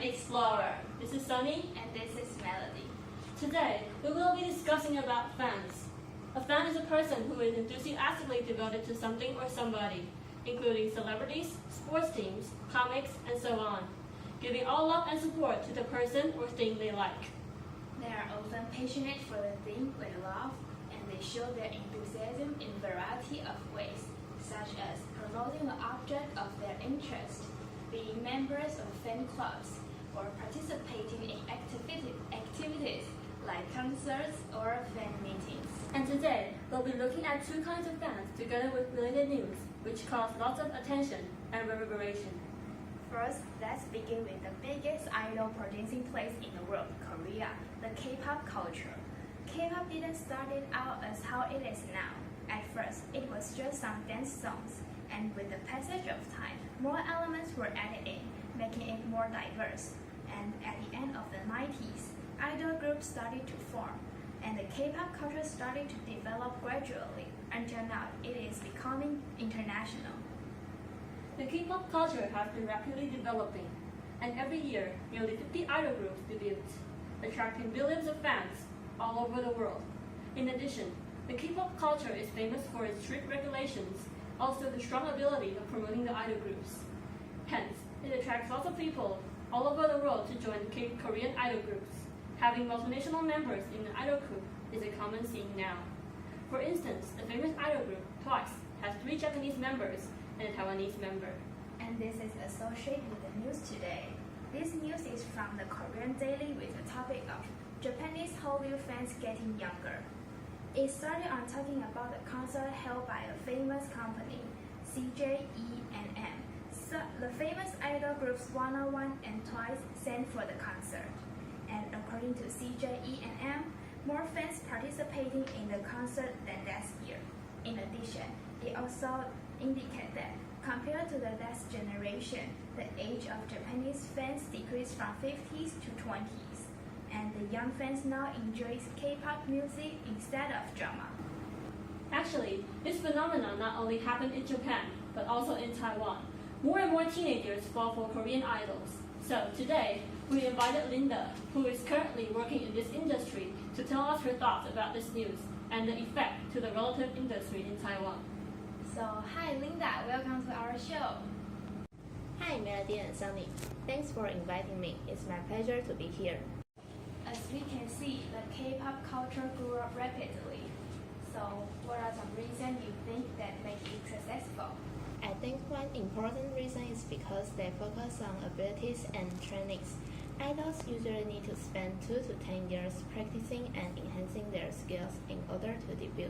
Explorer. This is Sunny. And this is Melody. Today, we will be discussing about fans. A fan is a person who is enthusiastically devoted to something or somebody, including celebrities, sports teams, comics, and so on, giving all love and support to the person or thing they like. They are often passionate for the thing they love, and they show their enthusiasm in a variety of ways, such as promoting the object of their interest, being members of fan clubs, or participating in activities like concerts or fan meetings. And today, we'll be looking at two kinds of fans together with related news, which cause lots of attention and reverberation. First, let's begin with the biggest idol producing place in the world, Korea, the K-pop culture. K-pop didn't start it out as how it is now. At first, it was just some dance songs, and with the passage of time, more elements were added in, making it more diverse. And at the end of the 90s, idol groups started to form, and the K-pop culture started to develop gradually, until now it is becoming international. The K-pop culture has been rapidly developing, and every year, nearly 50 idol groups debut, attracting billions of fans all over the world. In addition, the K-pop culture is famous for its strict regulations, also the strong ability of promoting the idol groups. Hence, it attracts lots of people all over the world to join Korean idol groups. Having multinational members in an idol group is a common scene now. For instance, the famous idol group Twice has 3 Japanese members and a Taiwanese member. And this is associated with the news today. This news is from the Korean Daily with the topic of Japanese Hallyu fans getting younger. It started on talking about the concert held by a famous company, CJENM. So the famous idol groups 101 and Twice sang for the concert. And according to CJENM, more fans participating in the concert than last year. In addition, it also indicates that compared to the last generation, the age of Japanese fans decreased from 50s to 20s. And the young fans now enjoy K-pop music instead of drama. Actually, this phenomenon not only happened in Japan, but also in Taiwan. More and more teenagers fall for Korean idols. So today, we invited Linda, who is currently working in this industry, to tell us her thoughts about this news and the effect to the relative industry in Taiwan. So, hi Linda, welcome to our show. Hi Melody and Sunny. Thanks for inviting me. It's my pleasure to be here. As we can see, the K-pop culture grew up rapidly. So, what are some reasons you think that make it successful? I think one important reason is because they focus on abilities and trainings. Idols usually need to spend 2 to 10 years practicing and enhancing their skills in order to debut.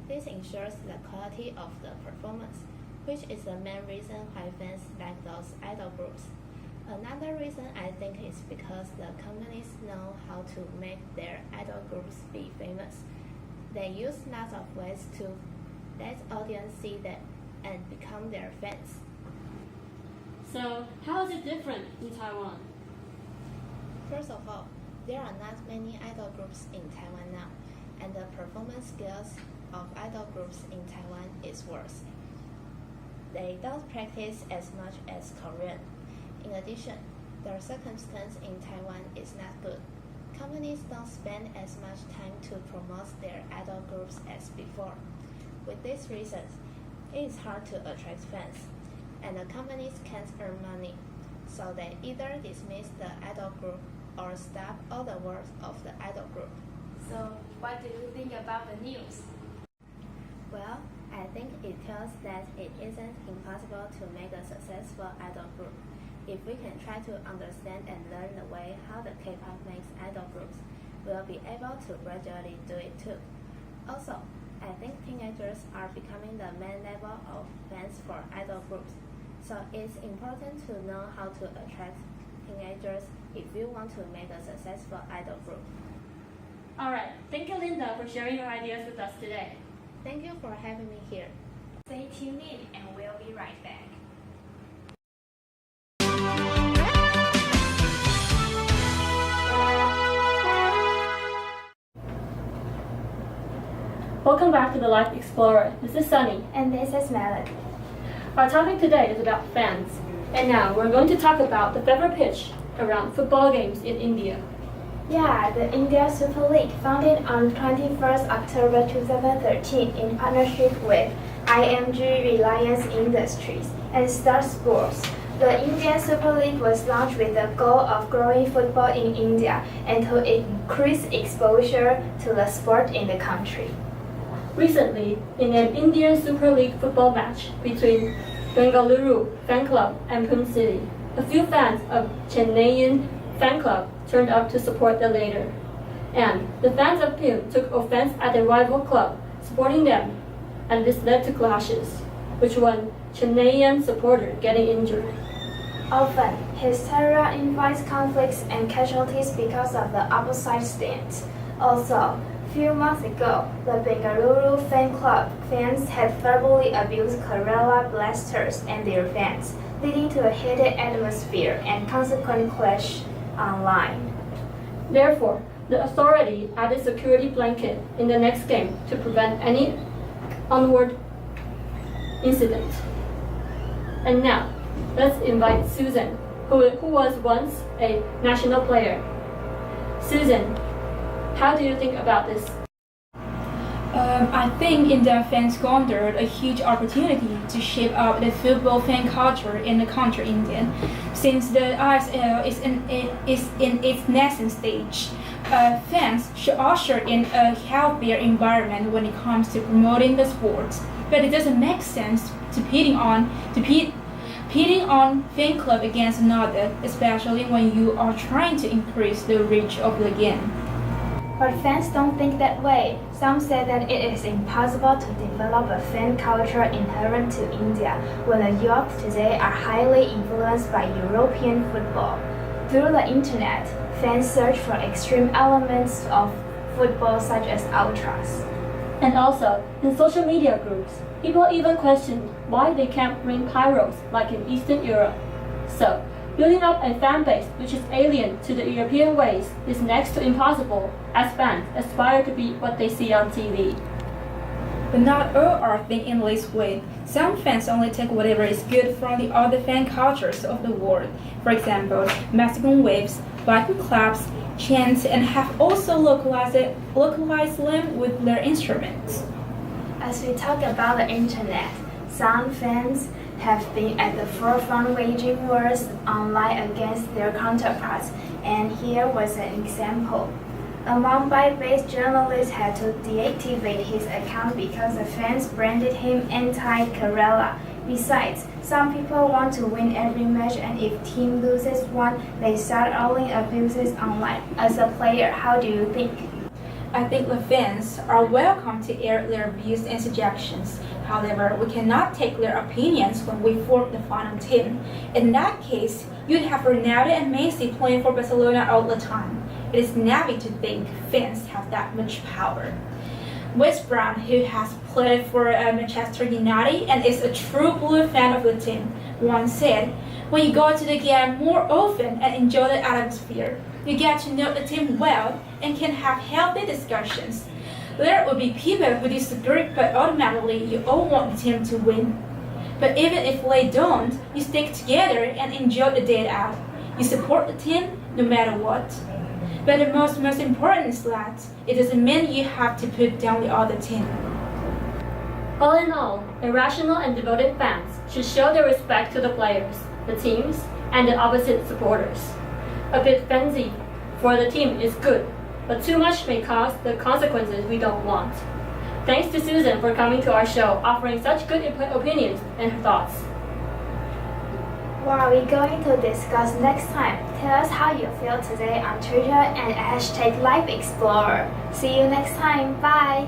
This ensures the quality of the performance, which is the main reason why fans like those idol groups. Another reason I think is because the companies know how to make their idol groups be famous. They use lots of ways to let audience see them and become their fans. So, how is it different in Taiwan? First of all, there are not many idol groups in Taiwan now, and the performance skills of idol groups in Taiwan is worse. They don't practice as much as Korean. In addition, the circumstance in Taiwan is not good. Companies don't spend as much time to promote their idol groups as before. With these reasons, it is hard to attract fans, and the companies can't earn money, so they either dismiss the idol group or stop all the work of the idol group. So, what do you think about the news? Well, I think it tells that it isn't impossible to make a successful idol group. If we can try to understand and learn the way how the K-pop makes idol groups, we'll be able to gradually do it too. Also, I think teenagers are becoming the main level of fans for idol groups, so it's important to know how to attract teenagers if you want to make a successful idol group. Alright, thank you Linda for sharing your ideas with us today. Thank you for having me here. Stay tuned in and we'll be right back. Welcome back to the Life Explorer. This is Sunny. And this is Melody. Our topic today is about fans. And now we're going to talk about the fever pitch around football games in India. Yeah, the India Super League, founded on 21st October 2013 in partnership with IMG Reliance Industries and Star Sports. The Indian Super League was launched with the goal of growing football in India and to increase exposure to the sport in the country. Recently, in an Indian Super League football match between Bengaluru Fan Club and Pune City, a few fans of Chennaiyin Fan Club turned up to support the latter. And the fans of Pune took offense at the rival club supporting them, and this led to clashes, which one Chennaiyin supporter getting injured. Often, hysteria invites conflicts and casualties because of the opposite stance. Also, few months ago, the Bengaluru Fan Club fans had verbally abused Kerala Blasters and their fans, leading to a heated atmosphere and consequent clash online. Therefore, the authority added security blanket in the next game to prevent any onward incident. And now, let's invite Susan, who was once a national player. Susan, how do you think about this? I think India fans squandered a huge opportunity to shape up the football fan culture in the country India. Since the ISL is in its nascent stage, fans should usher in a healthier environment when it comes to promoting the sport. But it doesn't make sense to pitting on fan club against another, especially when you are trying to increase the reach of the game. But fans don't think that way. Some say that it is impossible to develop a fan culture inherent to India when the youth today are highly influenced by European football. Through the internet, fans search for extreme elements of football such as ultras. And also, in social media groups, people even questioned why they can't bring pyros like in Eastern Europe. So, building up a fan base which is alien to the European ways is next to impossible, as fans aspire to be what they see on TV. But not all are thinking this way. Some fans only take whatever is good from the other fan cultures of the world. For example, Mexican waves, Viking clubs, chants, and have also localized them with their instruments. As we talk about the internet, some fans have been at the forefront waging wars online against their counterparts, and here was an example. A Mumbai-based journalist had to deactivate his account because the fans branded him anti-Kerala. Besides, some people want to win every match, and if team loses one, they start hurling abuses online. As a player, how do you think? I think the fans are welcome to air their views and suggestions. However, we cannot take their opinions when we form the final team. In that case, you'd have Ronaldo and Messi playing for Barcelona all the time. It is naive to think fans have that much power. Wes Brown, who has played for Manchester United and is a true blue fan of the team, once said, "When you go to the game more often and enjoy the atmosphere, you get to know the team well and can have healthy discussions. There will be people who disagree, but ultimately you all want the team to win. But even if they don't, you stick together and enjoy the day out. You support the team no matter what. But the most important is that it doesn't mean you have to put down the other team." All in all, irrational and devoted fans should show their respect to the players, the teams, and the opposite supporters. A bit frenzy for the team is good, but too much may cause the consequences we don't want. Thanks to Susan for coming to our show, offering such good opinions and thoughts. What are we going to discuss next time? Tell us how you feel today on Twitter and #LifeExplorer. See you next time. Bye!